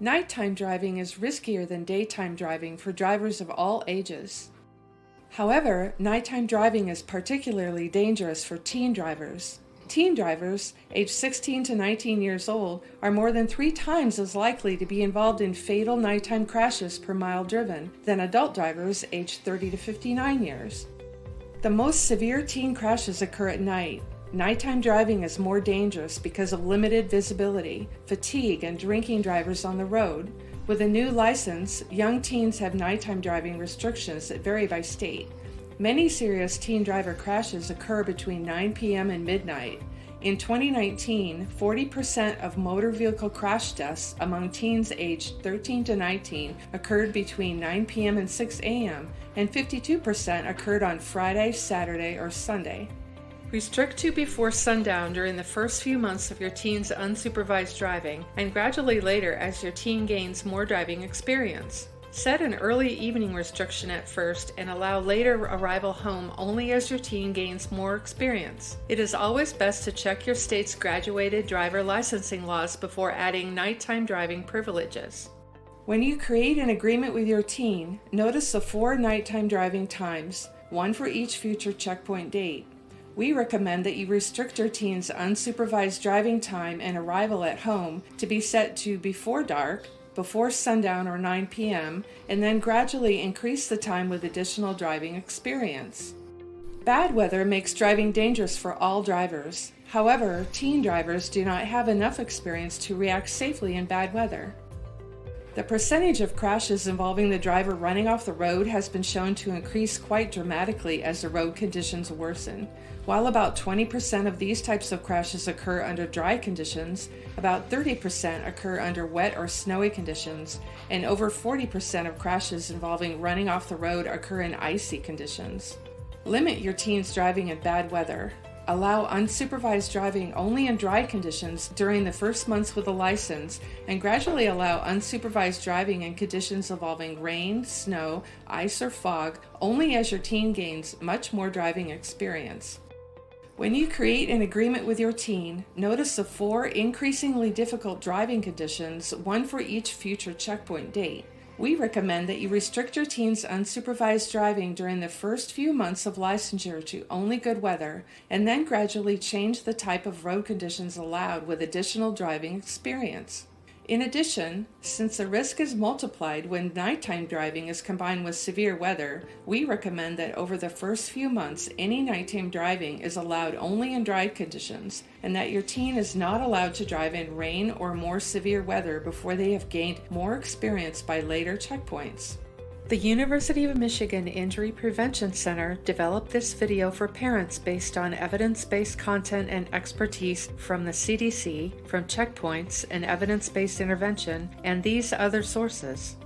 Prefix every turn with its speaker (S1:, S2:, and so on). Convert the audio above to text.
S1: Nighttime driving is riskier than daytime driving for drivers of all ages. However, nighttime driving is particularly dangerous for teen drivers. Teen drivers, aged 16 to 19 years old, are more than 3 times as likely to be involved in fatal nighttime crashes per mile driven than adult drivers aged 30 to 59 years. The most severe teen crashes occur at night. Nighttime driving is more dangerous because of limited visibility, fatigue, and drinking drivers on the road. With a new license, young teens have nighttime driving restrictions that vary by state. Many serious teen driver crashes occur between 9 p.m. and midnight. In 2019, 40% of motor vehicle crash deaths among teens aged 13 to 19 occurred between 9 p.m. and 6 a.m., and 52% occurred on Friday, Saturday, or Sunday. Restrict to before sundown during the first few months of your teen's unsupervised driving, and gradually later as your teen gains more driving experience. Set an early evening restriction at first and allow later arrival home only as your teen gains more experience. It is always best to check your state's graduated driver licensing laws before adding nighttime driving privileges. When you create an agreement with your teen, notice the 4 nighttime driving times, one for each future checkpoint date. We recommend that you restrict your teen's unsupervised driving time and arrival at home to be set to before dark, before sundown or 9 p.m., and then gradually increase the time with additional driving experience. Bad weather makes driving dangerous for all drivers. However, teen drivers do not have enough experience to react safely in bad weather. The percentage of crashes involving the driver running off the road has been shown to increase quite dramatically as the road conditions worsen. While about 20% of these types of crashes occur under dry conditions, about 30% occur under wet or snowy conditions, and over 40% of crashes involving running off the road occur in icy conditions. Limit your teen's driving in bad weather. Allow unsupervised driving only in dry conditions during the first months with a license, and gradually allow unsupervised driving in conditions involving rain, snow, ice, or fog only as your teen gains much more driving experience. When you create an agreement with your teen, notice the 4 increasingly difficult driving conditions, one for each future checkpoint date. We recommend that you restrict your teen's unsupervised driving during the first few months of licensure to only good weather, and then gradually change the type of road conditions allowed with additional driving experience. In addition, since the risk is multiplied when nighttime driving is combined with severe weather, we recommend that over the first few months, any nighttime driving is allowed only in dry conditions, and that your teen is not allowed to drive in rain or more severe weather before they have gained more experience by later checkpoints. The University of Michigan Injury Prevention Center developed this video for parents based on evidence-based content and expertise from the CDC, from checkpoints and evidence-based intervention, and these other sources.